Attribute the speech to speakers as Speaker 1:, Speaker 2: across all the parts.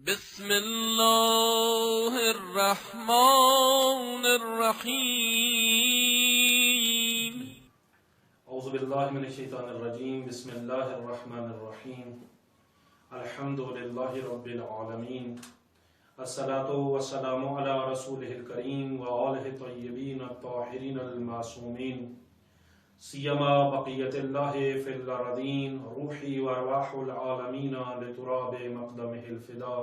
Speaker 1: بسم الله الرحمن الرحيم.
Speaker 2: اعوذ باللہ من الشیطان الرجیم. بسم اللہ الرحمن الرحیم. الحمد للہ رب العالمین. الصلاة والسلام علی رسولہ الکریم وآلہ الطیبین الطاہرین المعصومین. سیما بقیت اللہ فی الارضین روحی وارواح العالمین لتراب مقدمہ الفدا.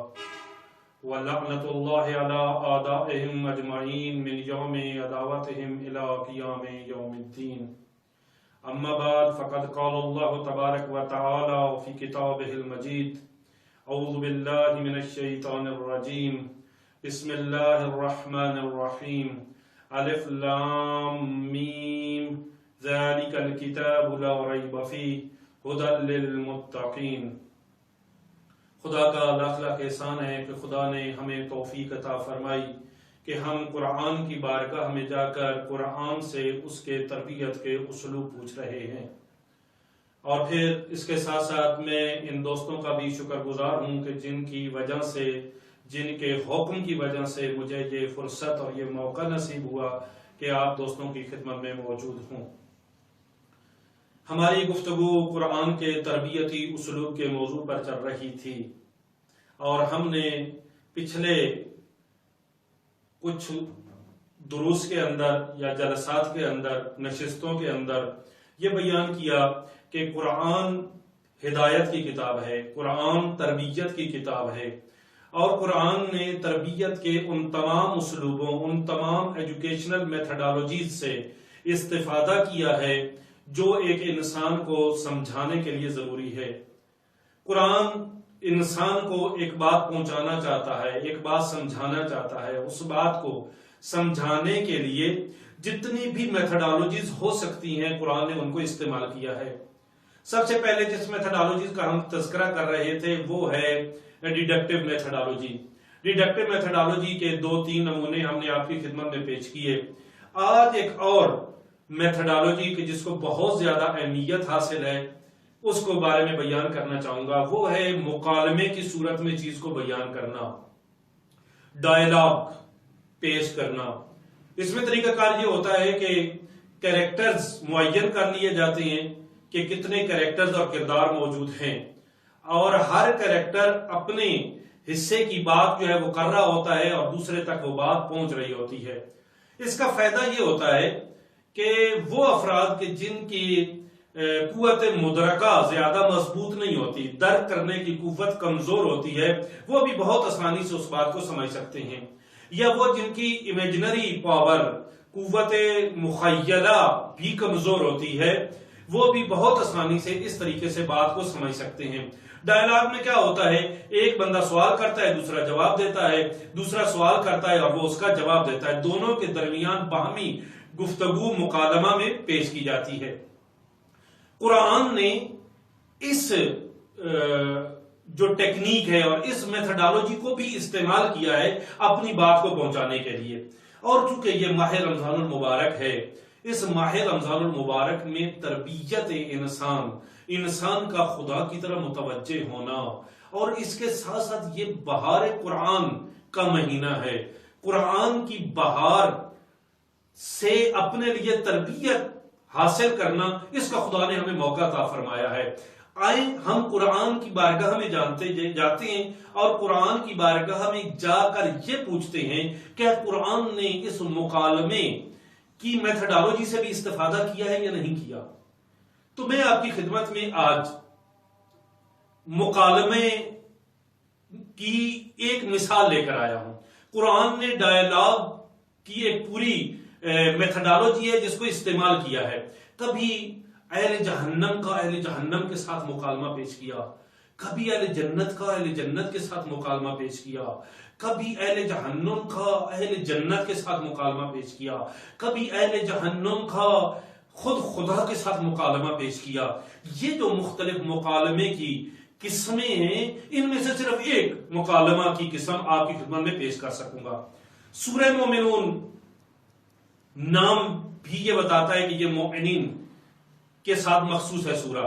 Speaker 2: ولعنۃ اللہ علی اعدائہم اجمعین من یوم عداوتہم الی قیام یوم الدین. اما بعد فقد قال اللہ تبارک و تعالی فی کتابہ المجید. اعوذ باللہ من الشیطان الرجیم. بسم اللہ الرحمن الرحیم. الف لام میم ذالک الکتاب لا ریب فیہ ھدی للمتقین. خدا کا لاکھ لاکھ احسان ہے کہ خدا نے ہمیں توفیق عطا فرمائی کہ ہم قرآن کی بارگاہ میں جا کر قرآن سے اس کے تربیت کے اسلوب پوچھ رہے ہیں. اور پھر اس کے ساتھ ساتھ میں ان دوستوں کا بھی شکر گزار ہوں کہ جن کی وجہ سے، جن کے حکم کی وجہ سے مجھے یہ فرصت اور یہ موقع نصیب ہوا کہ آپ دوستوں کی خدمت میں موجود ہوں. ہماری گفتگو قرآن کے تربیتی اسلوب کے موضوع پر چل رہی تھی اور ہم نے پچھلے کچھ دروس کے اندر یا جلسات کے اندر، نشستوں کے اندر یہ بیان کیا کہ قرآن ہدایت کی کتاب ہے، قرآن تربیت کی کتاب ہے، اور قرآن نے تربیت کے ان تمام اسلوبوں، ان تمام ایجوکیشنل میتھڈالوجیز سے استفادہ کیا ہے جو ایک انسان کو سمجھانے کے لیے ضروری ہے. قرآن انسان کو ایک بات پہنچانا چاہتا ہے، ایک بات سمجھانا چاہتا ہے. اس بات کو سمجھانے کے لیے جتنی بھی میتھڈالوجیز ہو سکتی ہیں قرآن نے ان کو استعمال کیا ہے. سب سے پہلے جس میتھڈالوجیز کا ہم تذکرہ کر رہے تھے وہ ہے ڈیڈکٹیو میتھڈالوجی. ڈیڈکٹیو میتھڈالوجی کے 2-3 نمونے ہم نے آپ کی خدمت میں پیش کیے. آج ایک اور میتھڈالوجی کہ جس کو بہت زیادہ اہمیت حاصل ہے اس کو بارے میں بیان کرنا چاہوں گا، وہ ہے مکالمے کی صورت میں چیز کو بیان کرنا، ڈائلاگ پیش کرنا. اس میں طریقہ کار یہ ہوتا ہے کہ کریکٹرز معین کر لیے جاتے ہیں کہ کتنے کریکٹرز اور کردار موجود ہیں، اور ہر کریکٹر اپنے حصے کی بات جو ہے وہ کر رہا ہوتا ہے اور دوسرے تک وہ بات پہنچ رہی ہوتی ہے. اس کا فائدہ یہ ہوتا ہے کہ وہ افراد کے جن کی قوت مدرکہ زیادہ مضبوط نہیں ہوتی، درک کرنے کی قوت کمزور ہوتی ہے، وہ بھی بہت آسانی سے اس بات کو سمجھ سکتے ہیں. یا وہ جن کی امیجنری پاور، قوت مخیلہ بھی کمزور ہوتی ہے، وہ بھی بہت آسانی سے اس طریقے سے بات کو سمجھ سکتے ہیں. ڈائلاگ میں کیا ہوتا ہے؟ ایک بندہ سوال کرتا ہے، دوسرا جواب دیتا ہے، دوسرا سوال کرتا ہے اور وہ اس کا جواب دیتا ہے. دونوں کے درمیان باہمی گفتگو مکالمہ میں پیش کی جاتی ہے. قرآن نے اس جو ٹیکنیک ہے اور اس میتھڈالوجی کو بھی استعمال کیا ہے اپنی بات کو پہنچانے کے لیے. اور چونکہ یہ ماہ رمضان المبارک ہے، اس ماہ رمضان المبارک میں تربیت انسان کا خدا کی طرف متوجہ ہونا، اور اس کے ساتھ ساتھ یہ بہار قرآن کا مہینہ ہے. قرآن کی بہار سے اپنے لیے تربیت حاصل کرنا، اس کا خدا نے ہمیں موقع عطا فرمایا ہے. آئیں ہم قرآن کی بارگاہ میں جاتے ہیں اور قرآن کی بارگاہ میں جا کر یہ پوچھتے ہیں کہ قرآن نے اس مکالمے کی میتھڈالوجی سے بھی استفادہ کیا ہے یا نہیں کیا. تو میں آپ کی خدمت میں آج مکالمے کی ایک مثال لے کر آیا ہوں. قرآن نے ڈائلاگ کی ایک پوری میتھڈالوجی ہے جس کو استعمال کیا ہے. کبھی اہل جہنم کا اہل جہنم کے ساتھ مکالمہ پیش کیا، کبھی اہل جنت کا اہل جنت کے ساتھ مکالمہ پیش کیا، کبھی اہل جہنم کا اہل جنت کے ساتھ مکالمہ پیش کیا، کبھی اہل جہنم کا خود خدا کے ساتھ مکالمہ پیش کیا. یہ جو مختلف مکالمے کی قسمیں ہیں، ان میں سے صرف ایک مکالمہ کی قسم آپ کی خدمت میں پیش کر سکوں گا. سورہ مومنون نام بھی یہ بتاتا ہے کہ یہ مومنین کے ساتھ مخصوص ہے سورہ.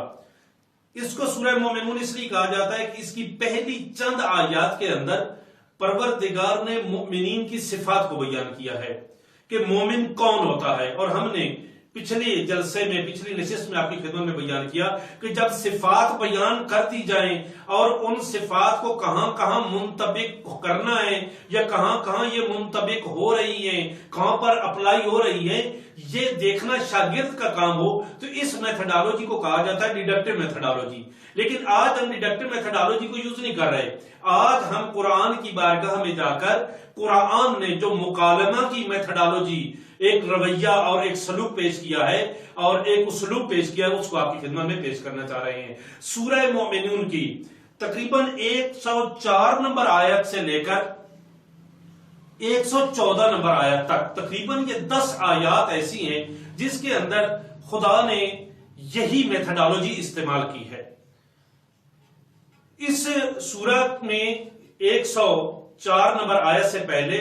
Speaker 2: اس کو سورہ مومنون اس لیے کہا جاتا ہے کہ اس کی پہلی چند آیات کے اندر پروردگار نے مومنین کی صفات کو بیان کیا ہے کہ مومن کون ہوتا ہے، اور ہم نے پچھلے جلسے میں، پچھلی نشست میں آپ کی خدمت میں بیان کیا کہ جب صفات بیان کر دی جائیں اور ان صفات کو کہاں کہاں منطبق کرنا ہے یا کہاں کہاں یہ منطبق ہو رہی ہیں، کہاں پر اپلائی ہو رہی ہیں، یہ دیکھنا شاگرد کا کام ہو، تو اس میتھڈالوجی کو کہا جاتا ہے ڈیڈکٹیو میتھڈالوجی۔ لیکن آج ہم ڈیڈکٹیو میتھڈالوجی کو یوز نہیں کر رہے، آج ہم قرآن کی بارگاہ میں جا کر قرآن نے جو مکالمہ کی میتھڈالوجی، ایک رویہ اور ایک سلوک پیش کیا ہے اور ایک اسلوب پیش کیا ہے، اس کو آپ کی خدمت میں پیش کرنا چاہ رہے ہیں۔ سورہ مومنون کی تقریباً 104 نمبر آیت سے لے کر 114 نمبر آیت تک تقریباً یہ 10 آیات ایسی ہیں جس کے اندر خدا نے یہی میتھڈالوجی استعمال کی ہے۔ اس سورت میں 104 نمبر آیت سے پہلے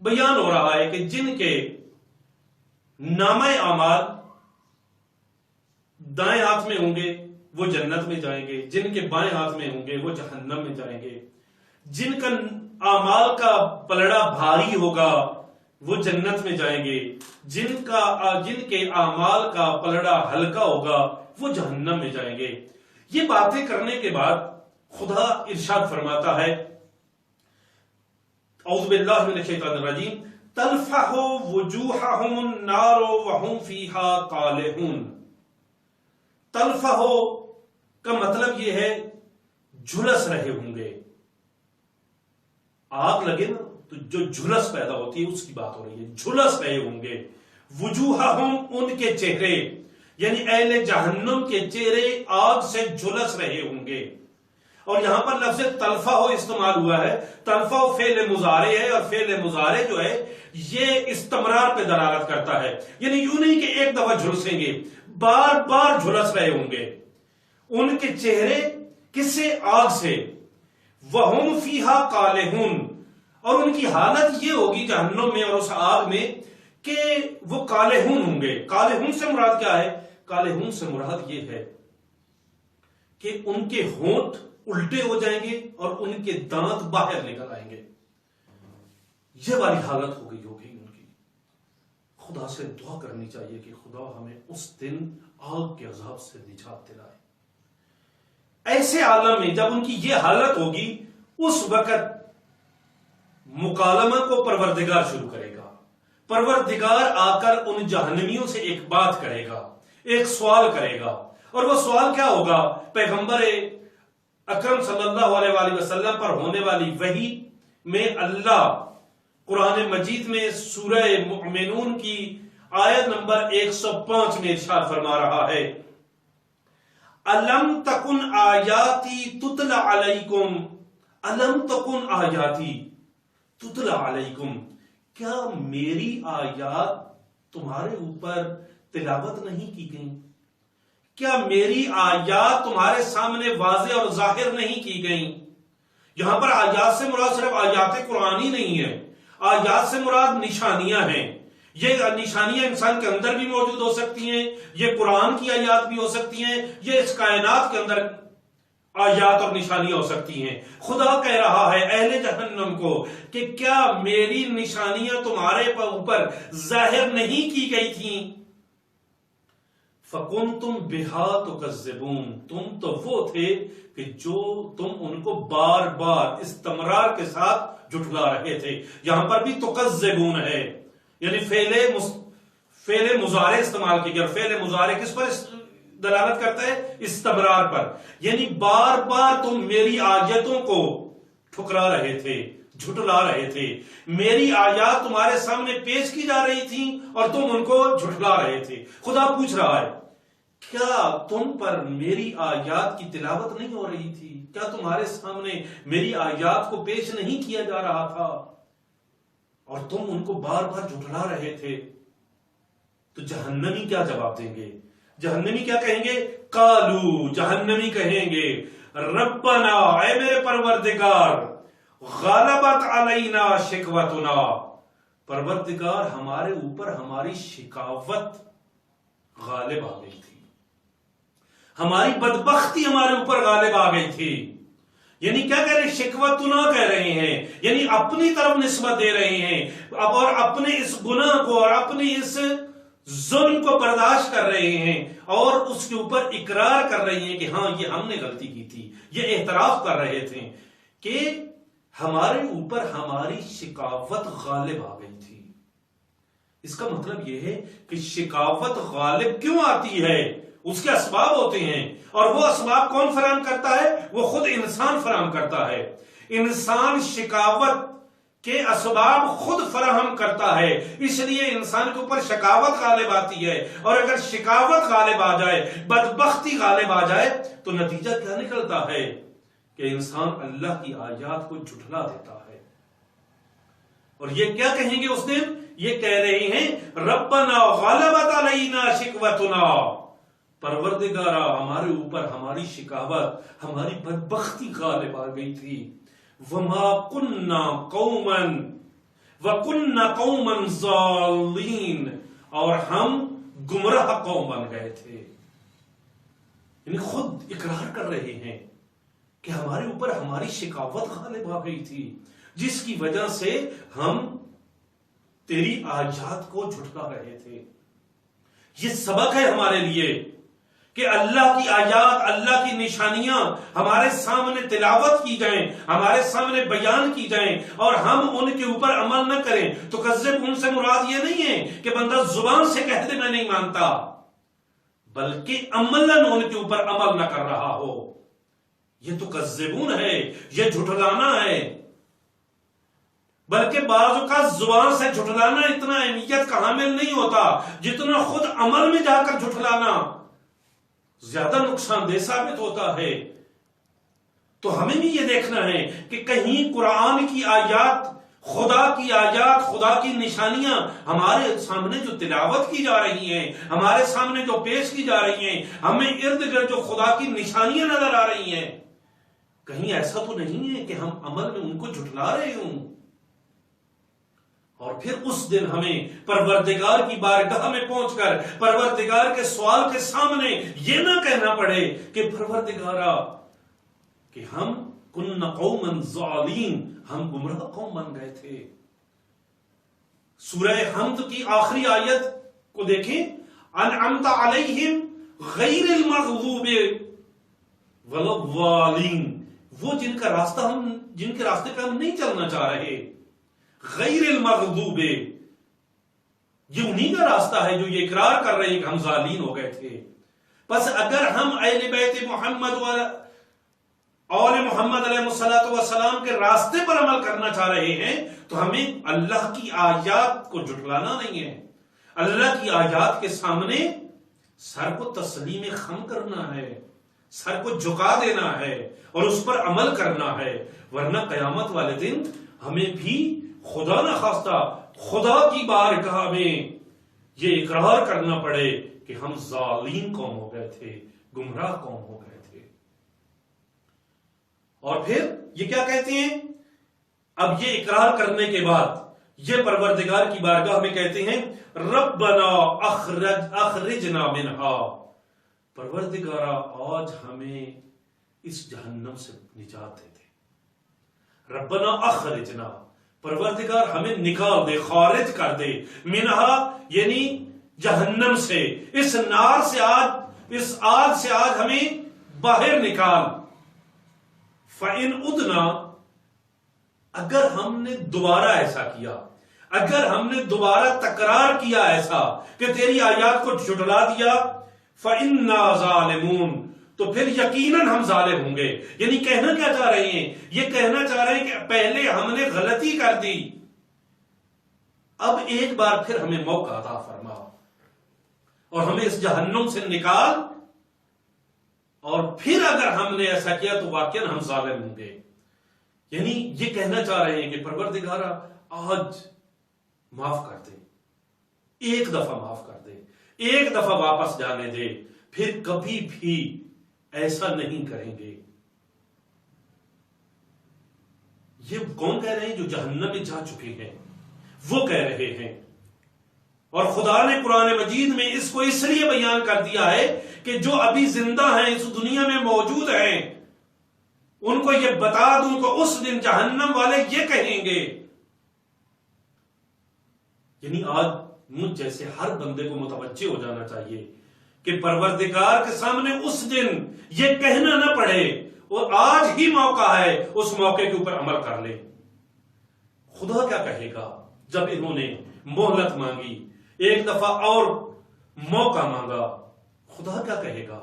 Speaker 2: بیان ہو رہا ہے کہ جن کے نامہ اعمال دائیں ہاتھ میں ہوں گے وہ جنت میں جائیں گے، جن کے بائیں ہاتھ میں ہوں گے وہ جہنم میں جائیں گے، جن کا اعمال کا پلڑا بھاری ہوگا وہ جنت میں جائیں گے، جن کے اعمال کا پلڑا ہلکا ہوگا وہ جہنم میں جائیں گے۔ یہ باتیں کرنے کے بعد خدا ارشاد فرماتا ہے، اعوذ باللہ من الشیطان الرجیم، تلفح وجوہہم النار وہم فیہا قالعون۔ تلفح کا مطلب یہ ہے جھلس رہے ہوں گے، آگ لگے نا تو جو جھلس پیدا ہوتی ہے اس کی بات ہو رہی ہے، جھلس رہے ہوں گے۔ وجوہہم ان کے چہرے، یعنی اہل جہنم کے چہرے آگ سے جھلس رہے ہوں گے۔ اور یہاں پر لفظ تلفح استعمال ہوا ہے، تلفح فعل مضارع ہے، اور فعل مضارع جو ہے یہ استمرار پہ دلالت کرتا ہے، یعنی یوں نہیں کہ ایک دفعہ جھلسیں گے، بار بار جھلس رہے ہوں گے۔ ان کے چہرے کس سے؟ آگ سے۔ وَهُمْ فِيهَا قَالِحُونَ، اور ان کی حالت یہ ہوگی جہنم میں اور اس آگ میں کہ وہ قالحون ہوں گے۔ قالحون سے مراد کیا ہے؟ قالحون سے مراد یہ ہے کہ ان کے ہونٹ الٹے ہو جائیں گے اور ان کے دانت باہر نکل آئیں گے، یہ والی حالت ہو گئی ہوگی ان کی۔ خدا سے دعا کرنی چاہیے کہ خدا ہمیں اس دن آگ کے عذاب سے نجات دلائے۔ ایسے عالم میں جب ان کی یہ حالت ہوگی، اس وقت مکالمہ کو پروردگار شروع کرے گا۔ پروردگار آ کر ان جہنمیوں سے ایک بات کرے گا، ایک سوال کرے گا، اور وہ سوال کیا ہوگا؟ پیغمبر اکرم صلی اللہ علیہ وآلہ وسلم پر ہونے والی وحی میں اللہ قرآن مجید میں سورہ مومنون کی آیت نمبر 105 میں ارشاد فرما رہا ہے، الم تکن آیاتی تتلی علیکم، الم تکن آیاتی تتلی علیکم، کیا میری آیات تمہارے اوپر تلاوت نہیں کی گئیں؟ کیا میری آیات تمہارے سامنے واضح اور ظاہر نہیں کی گئیں؟ یہاں پر آیات سے مراد صرف آیات قرآنی نہیں ہے، آیات سے مراد نشانیاں ہیں۔ یہ نشانیاں انسان کے اندر بھی موجود ہو سکتی ہیں، یہ قرآن کی آیات بھی ہو سکتی ہیں، یہ اس کائنات کے اندر آیات اور نشانیاں ہو سکتی ہیں۔ خدا کہہ رہا ہے اہل جہنم کو کہ کیا میری نشانیاں تمہارے اوپر ظاہر نہیں کی گئی تھیں؟ فَكُنْتُمْ بِهَا تُكَذِّبُونَ، تم تو وہ تھے کہ جو تم ان کو بار بار استمرار کے ساتھ جھٹلا رہے تھے۔ یہاں پر بھی تُكَذِّبُونَ ہے، یعنی فعل مضارع استعمال کی گیا، اور فعل مضارع کس پر دلالت کرتا ہے؟ استمرار پر، یعنی بار بار تم میری آیتوں کو ٹھکرا رہے تھے، جھٹلا رہے تھے، میری آیات تمہارے سامنے پیش کی جا رہی تھیں اور تم ان کو جھٹلا رہے تھے۔ خدا پوچھ رہا ہے کیا تم پر میری آیات کی تلاوت نہیں ہو رہی تھی؟ کیا تمہارے سامنے میری آیات کو پیش نہیں کیا جا رہا تھا اور تم ان کو بار بار جھٹلا رہے تھے؟ تو جہنمی کیا جواب دیں گے؟ جہنمی کیا کہیں گے؟ قالو، جہنمی کہیں گے ربنا، اے میرے پروردگار، غلبت علینا شکوتنا، پروردگار ہمارے اوپر ہماری شکاوت غالب آ گئی تھی، ہماری بدبختی ہمارے اوپر غالب آ گئی تھی. یعنی کیا کہہ رہے ہیں؟ شکوتنا کہہ رہے ہیں، یعنی اپنی طرف نسبت دے رہے ہیں اور اپنے اس گناہ کو اور اپنی اس ظلم کو برداشت کر رہے ہیں اور اس کے اوپر اقرار کر رہے ہیں کہ ہاں یہ ہم نے غلطی کی تھی. یہ اعتراف کر رہے تھے کہ ہمارے اوپر ہماری شکاوت غالب آ گئی تھی. اس کا مطلب یہ ہے کہ شکاوت غالب کیوں آتی ہے؟ اس کے اسباب ہوتے ہیں، اور وہ اسباب کون فراہم کرتا ہے؟ وہ خود انسان فراہم کرتا ہے. انسان شکاوت کے اسباب خود فراہم کرتا ہے، اس لیے انسان کے اوپر شکاوت غالب آتی ہے. اور اگر شکاوت غالب آ جائے، بدبختی غالب آ جائے، تو نتیجہ کیا نکلتا ہے؟ کہ انسان اللہ کی آیات کو جھٹلا دیتا ہے. اور یہ کیا کہیں گے اس دن؟ یہ کہہ رہے ہیں ربنا غلبت علینا شکوتنا، پروردگارا ہمارے اوپر ہماری شکاوت، ہماری بدبختی غالب آ گئی تھی. وما كنا قوما وكنا قوما ضالين، اور ہم گمراہ قوم بن گئے تھے. یعنی خود اقرار کر رہے ہیں کہ ہمارے اوپر ہماری شکاوت غالب آ گئی تھی، جس کی وجہ سے ہم تیری آیات کو جھٹلا رہے تھے. یہ سبق ہے ہمارے لیے کہ اللہ کی آیات، اللہ کی نشانیاں ہمارے سامنے تلاوت کی جائیں، ہمارے سامنے بیان کی جائیں، اور ہم ان کے اوپر عمل نہ کریں. تو کذب ان سے مراد یہ نہیں ہے کہ بندہ زبان سے کہہ دے میں نہیں مانتا، بلکہ عملاً ان کے اوپر عمل نہ کر رہا ہو. یہ تو کذبون ہے، یہ جھٹلانا ہے. بلکہ بعض اوقات زبان سے جھٹلانا اتنا اہمیت کا حامل نہیں ہوتا جتنا خود عمل میں جا کر جھٹلانا زیادہ نقصان دہ ثابت ہوتا ہے. تو ہمیں بھی یہ دیکھنا ہے کہ کہیں قرآن کی آیات، خدا کی آیات، خدا کی نشانیاں ہمارے سامنے جو تلاوت کی جا رہی ہیں، ہمارے سامنے جو پیش کی جا رہی ہیں، ہمیں ارد گرد جو خدا کی نشانیاں نظر آ رہی ہیں، کہیں ایسا تو نہیں ہے کہ ہم عمل میں ان کو جھٹلا رہے ہوں. اور پھر اس دن ہمیں پروردگار کی بارگاہ میں پہنچ کر پروردگار کے سوال کے سامنے یہ نہ کہنا پڑے کہ پروردگارا کہ ہم کن قوما ضالین، ہم گمراہ قوم بن گئے تھے. سورہ حمد کی آخری آیت کو دیکھیں، انعمت علیہم غیر المغضوب والضالین، وہ جن کے راستے پہ ہم نہیں چلنا چاہ رہے. غیر المغضوب، یہ انہی کا راستہ ہے جو یہ اقرار کر رہے ہیں کہ ہم ظالین ہو گئے تھے. بس اگر ہم اہل بیت محمد و آل محمد علیہ السلام کے راستے پر عمل کرنا چاہ رہے ہیں تو ہمیں اللہ کی آیات کو جھٹلانا نہیں ہے. اللہ کی آیات کے سامنے سر کو تسلیم خم کرنا ہے، سر کو جھکا دینا ہے اور اس پر عمل کرنا ہے. ورنہ قیامت والے دن ہمیں بھی خدا نہ خواستہ خدا کی بارگاہ میں یہ اقرار کرنا پڑے کہ ہم ظالم قوم ہو گئے تھے، گمراہ قوم ہو گئے تھے. اور پھر یہ کیا کہتے ہیں؟ اب یہ اقرار کرنے کے بعد یہ پروردگار کی بارگاہ میں کہتے ہیں ربنا اخرجنا منہا، پروردگارا آج ہمیں اس جہنم سے نجات دے دے. ربنا اخرجنا، پروردگار ہمیں نکال دے، خارج کر دے. منہا یعنی جہنم سے، اس نار سے آج، اس آگ سے آج ہمیں باہر نکال. فَإِنْ عُدْنَا، اگر ہم نے دوبارہ ایسا کیا، اگر ہم نے دوبارہ تکرار کیا ایسا کہ تیری آیات کو جھٹلا دیا، فَإِنَّا ظَالِمُونَ، تو پھر یقیناً ہم ظالم ہوں گے. یعنی کہنا کیا چاہ رہے ہیں؟ یہ کہنا چاہ رہے ہیں کہ پہلے ہم نے غلطی کر دی، اب ایک بار پھر ہمیں موقع عطا فرما اور ہمیں اس جہنم سے نکال، اور پھر اگر ہم نے ایسا کیا تو واقعاً ہم ظالم ہوں گے. یعنی یہ کہنا چاہ رہے ہیں کہ پروردگارا آج معاف کر دے، ایک دفعہ معاف کر دے، ایک دفعہ واپس جانے دے، پھر کبھی بھی ایسا نہیں کریں گے. یہ کون کہہ رہے ہیں؟ جو جہنم میں جا چکے ہیں وہ کہہ رہے ہیں. اور خدا نے قرآن مجید میں اس کو اس لیے بیان کر دیا ہے کہ جو ابھی زندہ ہیں اس دنیا میں موجود ہیں ان کو یہ بتا دوں تو اس دن جہنم والے یہ کہیں گے. یعنی آج مجھ جیسے ہر بندے کو متوجہ ہو جانا چاہیے کہ پروردگار کے سامنے اس دن یہ کہنا نہ پڑے، اور آج ہی موقع ہے اس موقع کے اوپر عمل کر لے. خدا کیا کہے گا جب انہوں نے مہلت مانگی، ایک دفعہ اور موقع مانگا؟ خدا کیا کہے گا؟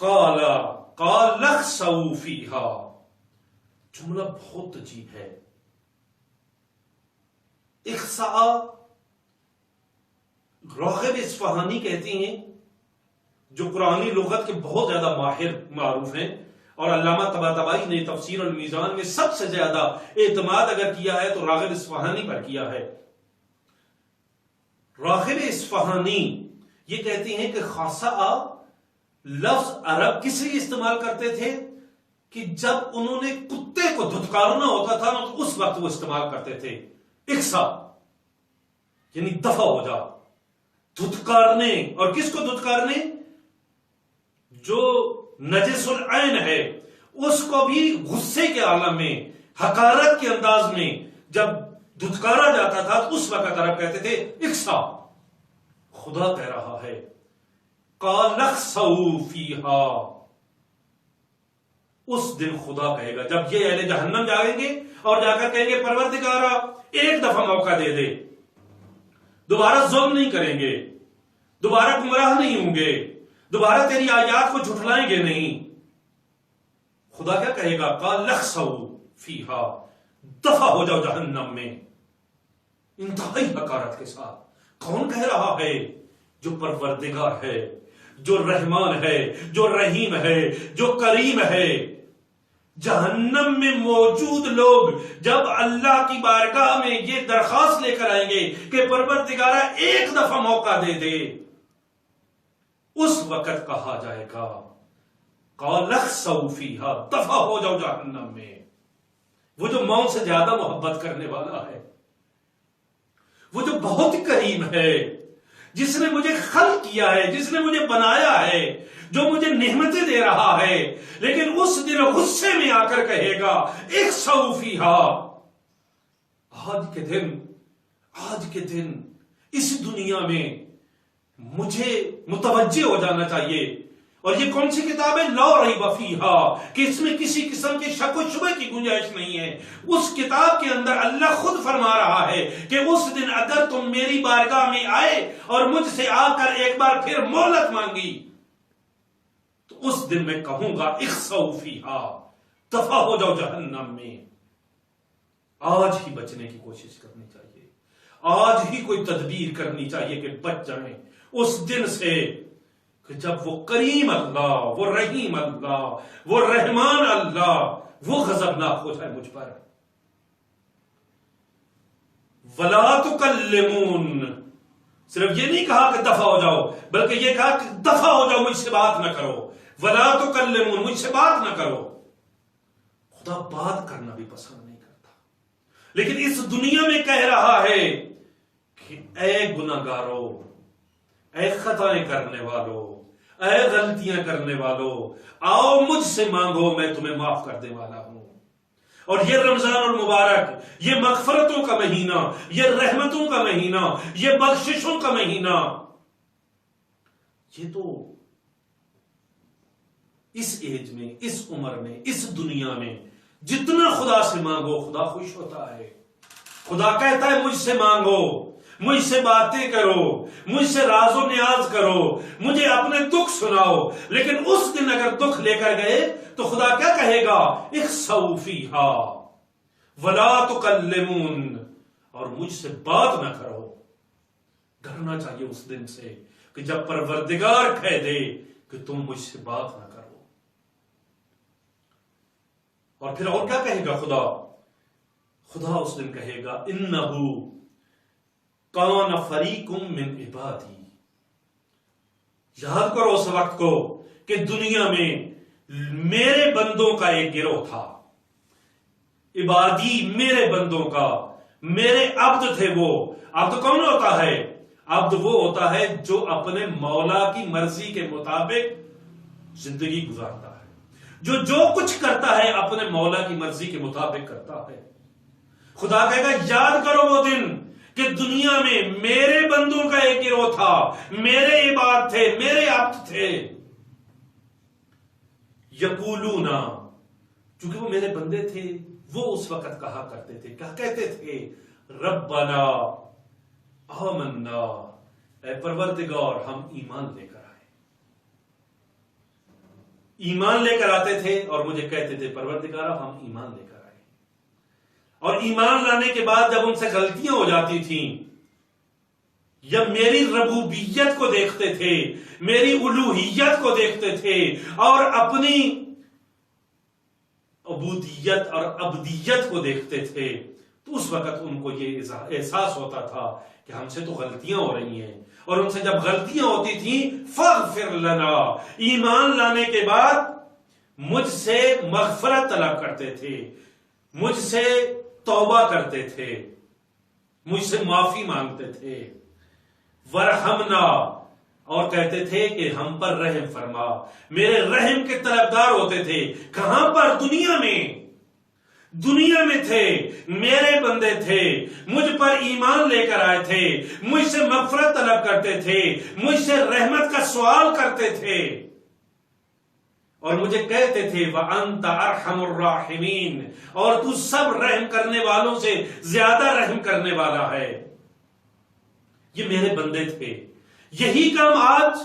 Speaker 2: قال اخسؤوا فیہا. جملہ بہت عجیب ہے. اخساء راغب اصفہانی کہتی ہیں، جو قرآنی لغت کے بہت زیادہ ماہر معروف ہیں، اور علامہ طباطبائی نے تفسیر المیزان میں سب سے زیادہ اعتماد اگر کیا ہے تو راغب اصفہانی پر کیا ہے. راغب اصفہانی یہ کہتی ہیں کہ خاصا لفظ عرب کس لیے استعمال کرتے تھے کہ جب انہوں نے کتے کو دھتکارنا ہوتا تھا تو اس وقت وہ استعمال کرتے تھے. اخسا یعنی دفع ہو جا، دھتکارنے. اور کس کو دھتکارنے؟ جو نجس العین ہے اس کو بھی غصے کے عالم میں، حقارت کے انداز میں جب دھتکارا جاتا تھا تو اس وقت عرب کہتے تھے اخسا. خدا کہہ رہا ہے قال اخسؤوا فیہا. اس دن خدا کہے گا جب یہ اہل جہنم جائیں گے اور جا کر کہیں گے پروردگارا ایک دفعہ موقع دے دے، دوبارہ ظلم نہیں کریں گے، دوبارہ گمراہ نہیں ہوں گے، دوبارہ تیری آیات کو جھٹلائیں گے نہیں. خدا کیا کہے گا؟ قال اخسؤوا فیہا، دفع ہو جاؤ جہنم میں. انتہائی حقارت کے ساتھ. کون کہہ رہا ہے؟ جو پروردگار ہے، جو رحمان ہے، جو رحیم ہے، جو کریم ہے. جہنم میں موجود لوگ جب اللہ کی بارگاہ میں یہ درخواست لے کر آئیں گے کہ پروردگارا ایک دفعہ موقع دے دے، اس وقت کہا جائے گا قال اخسؤوا فیہا، دفع ہو جاؤ جہنم میں. وہ جو موت سے زیادہ محبت کرنے والا ہے، وہ جو بہت کریم ہے، جس نے مجھے خلق کیا ہے، جس نے مجھے بنایا ہے، جو مجھے نعمتیں دے رہا ہے، لیکن اس دن غصے میں آ کر کہے گا اخسؤوا فیہا. آج کے دن اس دنیا میں مجھے متوجہ ہو جانا چاہیے. اور یہ کون سی کتاب ہے؟ لا ریب فیہا، کہ اس میں کسی قسم کے شک و شبہ کی گنجائش نہیں ہے. اس کتاب کے اندر اللہ خود فرما رہا ہے کہ اس دن اگر تم میری بارگاہ میں آئے اور مجھ سے آ کر ایک بار پھر مہلت مانگی تو اس دن میں کہوں گا اخسؤوا فیہا، دفع ہو جاؤ جہنم میں. آج ہی بچنے کی کوشش کرنی چاہیے، آج ہی کوئی تدبیر کرنی چاہیے کہ بچ جائیں اس دن سے کہ جب وہ کریم اللہ، وہ رحیم اللہ، وہ رحمان اللہ وہ غضبناک ہو جائے مجھ پر. ولا تکلمون، صرف یہ نہیں کہا کہ دفع ہو جاؤ، بلکہ یہ کہا کہ دفع ہو جاؤ، مجھ سے بات نہ کرو. ولا تکلمون، مجھ سے بات نہ کرو. خدا بات کرنا بھی پسند نہیں کرتا، لیکن اس دنیا میں کہہ رہا ہے کہ اے گناہگارو، اے خطائیں کرنے والو، اے غلطیاں کرنے والو، آؤ مجھ سے مانگو، میں تمہیں معاف کر دے والا ہوں. اور یہ رمضان المبارک، یہ مغفرتوں کا مہینہ، یہ رحمتوں کا مہینہ، یہ بخششوں کا مہینہ، یہ تو اس ایج میں، اس عمر میں، اس دنیا میں جتنا خدا سے مانگو خدا خوش ہوتا ہے. خدا کہتا ہے مجھ سے مانگو، مجھ سے باتیں کرو، مجھ سے راز و نیاز کرو، مجھے اپنے دکھ سناؤ. لیکن اس دن اگر دکھ لے کر گئے تو خدا کیا کہے گا؟ اخسؤوا فیہا ولا تکلمون، اور مجھ سے بات نہ کرو. ڈرنا چاہیے اس دن سے کہ جب پروردگار کہہ دے کہ تم مجھ سے بات نہ کرو. اور پھر اور کیا کہے گا خدا اس دن کہے گا انہو کان فریق من عبادی. یاد کرو اس وقت کو کہ دنیا میں میرے بندوں کا ایک گروہ تھا. عبادی میرے بندوں کا، میرے عبد تھے. وہ عبد کون ہوتا ہے؟ عبد وہ ہوتا ہے جو اپنے مولا کی مرضی کے مطابق زندگی گزارتا ہے، جو کچھ کرتا ہے اپنے مولا کی مرضی کے مطابق کرتا ہے۔ خدا کہے گا یاد کرو وہ دن کہ دنیا میں میرے بندوں کا ایک گروہ تھا، میرے عباد تھے، میرے عبد تھے، یقولون، چونکہ وہ میرے بندے تھے، وہ اس وقت کہا کرتے تھے، کیا کہتے تھے؟ ربنا آمنا، اے پروردگار ہم ایمان لے کر آئے۔ ایمان لے کر آتے تھے اور مجھے کہتے تھے پروردگار ہم ایمان لے کر آئے۔ اور ایمان لانے کے بعد جب ان سے غلطیاں ہو جاتی تھیں، یا میری ربوبیت کو دیکھتے تھے، میری الوہیت کو دیکھتے تھے، اور اپنی عبودیت اور عبدیت کو دیکھتے تھے، تو اس وقت ان کو یہ احساس ہوتا تھا کہ ہم سے تو غلطیاں ہو رہی ہیں۔ اور ان سے جب غلطیاں ہوتی تھیں، فاغفر لنا، ایمان لانے کے بعد مجھ سے مغفرت طلب کرتے تھے، مجھ سے توبہ کرتے تھے، مجھ سے معافی مانگتے تھے، ورحمنا، اور کہتے تھے کہ ہم پر رحم فرما، میرے رحم کے طلبگار ہوتے تھے۔ کہاں پر؟ دنیا میں تھے، میرے بندے تھے، مجھ پر ایمان لے کر آئے تھے، مجھ سے مغفرت طلب کرتے تھے، مجھ سے رحمت کا سوال کرتے تھے، اور مجھے کہتے تھے وَأَنْتَ أَرْحَمُ الرَّاحِمِينَ، اور تو سب رحم کرنے والوں سے زیادہ رحم کرنے والا ہے۔ یہ میرے بندے تھے۔ یہی کام آج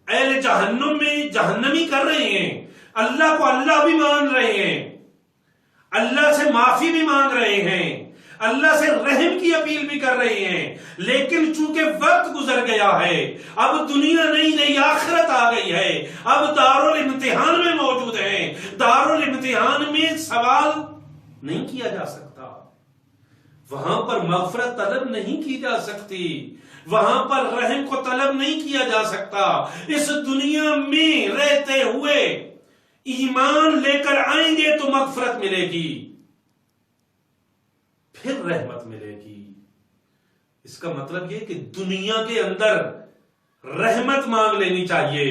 Speaker 2: اہل جہنم میں جہنمی کر رہے ہیں، اللہ کو اللہ بھی مان رہے ہیں، اللہ سے معافی بھی مانگ رہے ہیں، اللہ سے رحم کی اپیل بھی کر رہے ہیں، لیکن چونکہ وقت گزر گیا ہے، اب دنیا نہیں رہی، آخرت آ گئی ہے، اب دارالامتحان میں موجود ہیں، دارالامتحان میں سوال نہیں کیا جا سکتا، وہاں پر مغفرت طلب نہیں کی جا سکتی، وہاں پر رحم کو طلب نہیں کیا جا سکتا۔ اس دنیا میں رہتے ہوئے ایمان لے کر آئیں گے تو مغفرت ملے گی، پھر رحمت ملے گی۔ اس کا مطلب یہ کہ دنیا کے اندر رحمت مانگ لینی چاہیے،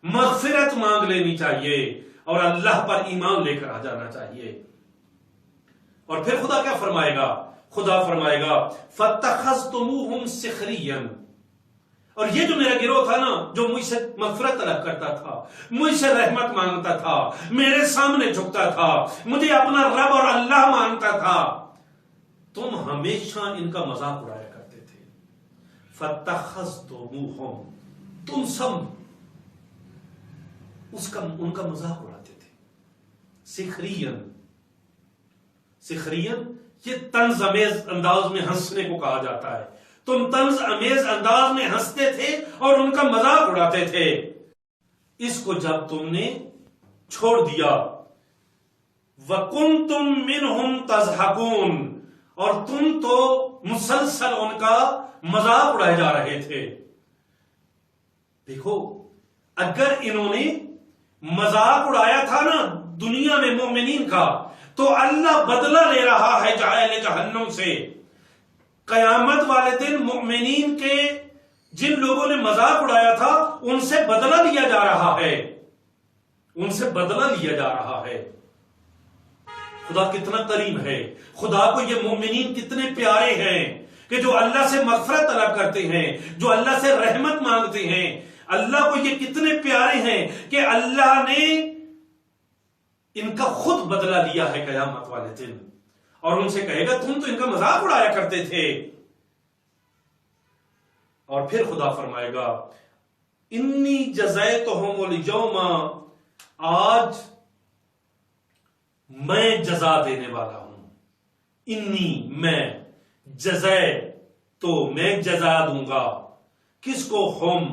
Speaker 2: مغفرت مانگ لینی چاہیے، اور اللہ پر ایمان لے کر آ جانا چاہیے۔ اور پھر خدا کیا فرمائے گا؟ خدا فرمائے گا فَاتَّخَذْتُمُوهُمْ سِخْرِيًّا، اور یہ جو میرا گروہ تھا نا، جو مجھ سے مغفرت طلب کرتا تھا، مجھ سے رحمت مانگتا تھا، میرے سامنے جھکتا تھا، مجھے اپنا رب اور اللہ مانتا تھا، تم ہمیشہ ان کا مذاق اڑایا کرتے تھے۔ فَاتَّخَذْتُمُوهُمْ، تم سب ان کا مذاق اڑاتے تھے۔ سخرین یہ طنز امیز انداز میں ہنسنے کو کہا جاتا ہے، تم طنز امیز انداز میں ہنستے تھے اور ان کا مذاق اڑاتے تھے۔ اس کو جب تم نے چھوڑ دیا، وَكُنْتُمْ مِنْهُمْ تَضْحَكُونَ، اور تم تو مسلسل ان کا مذاق اڑائے جا رہے تھے۔ دیکھو، اگر انہوں نے مذاق اڑایا تھا نا دنیا میں مومنین کا، تو اللہ بدلہ لے رہا ہے اہل جہنم سے۔ قیامت والے دن مومنین کے جن لوگوں نے مذاق اڑایا تھا ان سے بدلہ لیا جا رہا ہے، ان سے بدلہ لیا جا رہا ہے۔ خدا کتنا کریم ہے، خدا کو یہ مومنین کتنے پیارے ہیں کہ جو اللہ سے مغفرت طلب کرتے ہیں، جو اللہ سے رحمت مانگتے ہیں۔ اللہ کو یہ کتنے پیارے ہیں کہ اللہ نے ان کا خود بدلہ لیا ہے قیامت والے دن، اور ان سے کہے گا تم تو ان کا مذاق اڑایا کرتے تھے۔ اور پھر خدا فرمائے گا انی جزیتہم الیوم، آج میں جزا دینے والا ہوں۔ انی، میں، جزے تو میں جزا دوں گا، کس کو؟ ہم،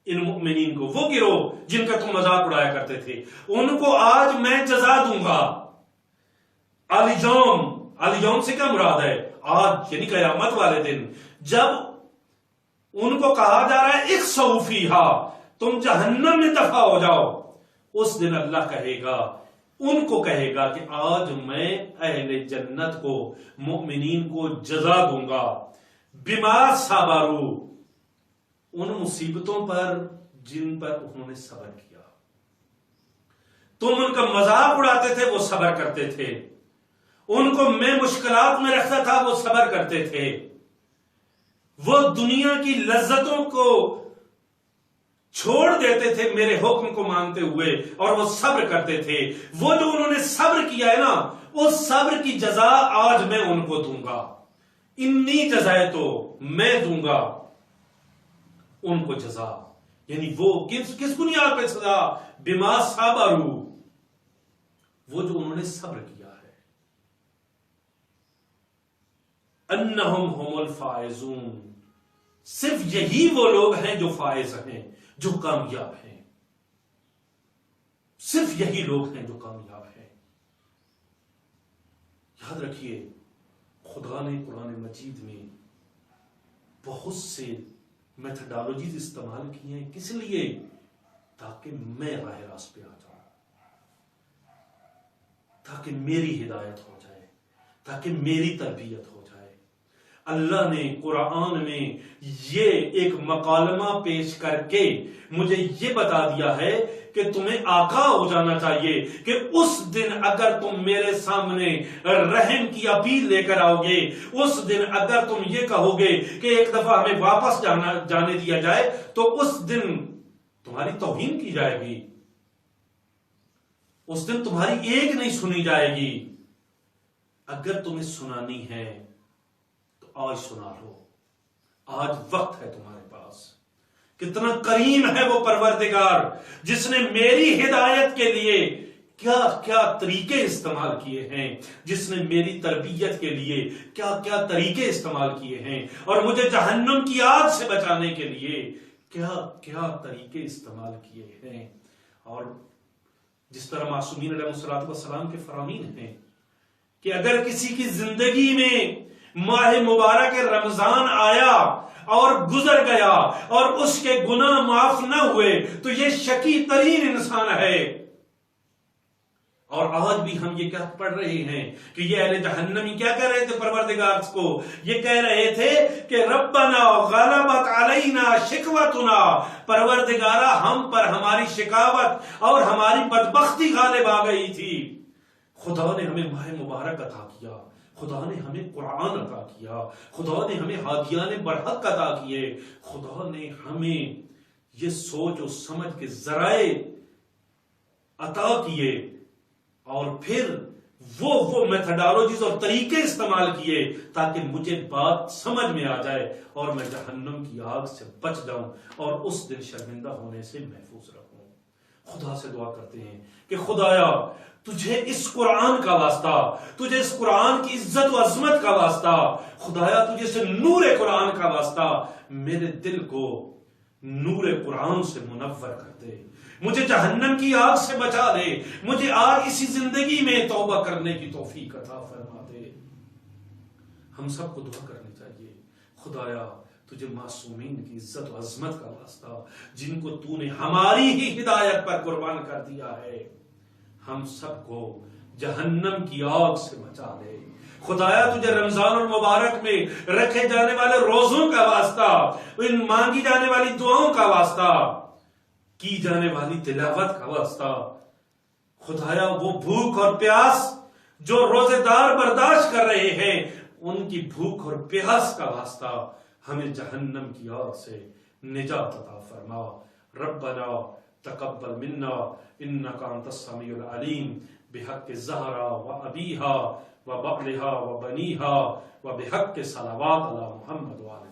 Speaker 2: ان مؤمنین کو، وہ گروہ جن کا تم مذاق اڑایا کرتے تھے، ان کو آج میں جزا دوں گا۔ الیوم سے کیا مراد ہے؟ آج، یعنی قیامت والے دن، جب ان کو کہا جا رہا ہے اخسؤ فیہا، تم جہنم میں دفع ہو جاؤ، اس دن اللہ کہے گا، ان کو کہے گا کہ آج میں اہل جنت کو، مؤمنین کو جزا دوں گا بما صبروا، ان مصیبتوں پر جن پر انہوں نے صبر کیا. تم ان کا مذاق اڑاتے تھے، وہ صبر کرتے تھے. ان کو میں مشکلات میں رکھتا تھا، وہ صبر کرتے تھے. وہ دنیا کی لذتوں کو چھوڑ دیتے تھے میرے حکم کو مانتے ہوئے، اور وہ صبر کرتے تھے. وہ جو انہوں نے صبر کیا ہے نا، اس صبر کی جزا آج میں ان کو دوں گا. انی جزائے تو میں دوں گا ان کو جزا. یعنی وہ کس بنیاد پہ سزا؟ بما صبروا، وہ جو انہوں نے صبر کیا ہے. انہم هم الفائزون، صرف یہی وہ لوگ ہیں جو فائز ہیں، جو کامیاب ہیں. صرف یہی لوگ ہیں جو کامیاب ہیں. یاد رکھیے، خدا نے قرآن مجید میں بہت سے میتھڈالوجیز استعمال کی ہیں. کس لیے؟ تاکہ میں راہ راست پہ آ جاؤں، تاکہ میری ہدایت ہو جائے، تاکہ میری تربیت ہو جائے. اللہ نے قرآن میں یہ ایک مکالمہ پیش کر کے مجھے یہ بتا دیا ہے کہ تمہیں آگاہ ہو جانا چاہیے کہ اس دن اگر تم میرے سامنے رحم کی اپیل لے کر آؤ گے، اس دن اگر تم یہ کہو گے کہ ایک دفعہ ہمیں واپس جانے دیا جائے، تو اس دن تمہاری توہین کی جائے گی، اس دن تمہاری ایک نہیں سنی جائے گی. اگر تمہیں سنانی ہے تو آج سنا لو، آج وقت ہے تمہارے پاس. کتنا کریم ہے وہ پروردگار جس نے میری ہدایت کے لیے کیا کیا طریقے استعمال کیے ہیں، جس نے میری تربیت کے لیے کیا کیا طریقے استعمال کیے ہیں، اور مجھے جہنم کی آگ سے بچانے کے لیے کیا کیا طریقے استعمال کیے ہیں. اور جس طرح معصومین علیہ الصلوۃ والسلام کے فرامین ہیں کہ اگر کسی کی زندگی میں ماہ مبارک رمضان آیا اور گزر گیا اور اس کے گناہ معاف نہ ہوئے تو یہ شقی ترین انسان ہے. اور آج بھی ہم یہ کیا پڑھ رہے ہیں کہ یہ اہل جہنمی کیا کہہ رہے تھے پروردگار کو؟ یہ کہہ رہے تھے کہ ربنا غلبت علینا شکوتنا، پروردگارا ہم پر ہماری شکاوت اور ہماری بدبختی غالب آ گئی تھی. خدا نے ہمیں ماہ مبارک عطا کیا، خدا نے ہمیں قرآن عطا کیا، خدا نے ہمیں ہادیان برحق عطا کیے، خدا نے ہمیں یہ سوچ و سمجھ کے ذرائع عطا کیے، اور پھر وہ میتھڈالوجیز اور طریقے استعمال کیے تاکہ مجھے بات سمجھ میں آ جائے اور میں جہنم کی آگ سے بچ جاؤں اور اس دن شرمندہ ہونے سے محفوظ رہوں. خدا سے دعا کرتے ہیں کہ خدایا تجھے اس قرآن کا واسطہ، تجھے اس قرآن کی عزت و عظمت کا واسطہ، خدایا تجھے سے نور قرآن کا واسطہ میرے دل کو نور قرآن سے منور کر دے، مجھے جہنم کی آگ سے بچا دے، مجھے آج اسی زندگی میں توبہ کرنے کی توفیق عطا فرما دے. ہم سب کو دعا کرنی چاہیے، خدایا تجھے معصومین کی عزت و عظمت کا واسطہ جن کو تو نے ہماری ہی ہدایت پر قربان کر دیا ہے، ہم سب کو جہنم کی آگ سے بچا دے. خدایا تجھے رمضان المبارک میں رکھے جانے والے روزوں کا واسطہ، ان مانگی جانے والی دعاؤں کا واسطہ، کی جانے والی تلاوت کا واسطہ، خدایا وہ بھوک اور پیاس جو روزے دار برداشت کر رہے ہیں ان کی بھوک اور پیاس کا واسطہ ہمیں جہنم کی آگ سے نجات عطا فرما. ربنا تقبل منا انك انت السميع العليم بحق الزهرا وابيها وبعلها وبنيها وبحق صلوات على محمد وآل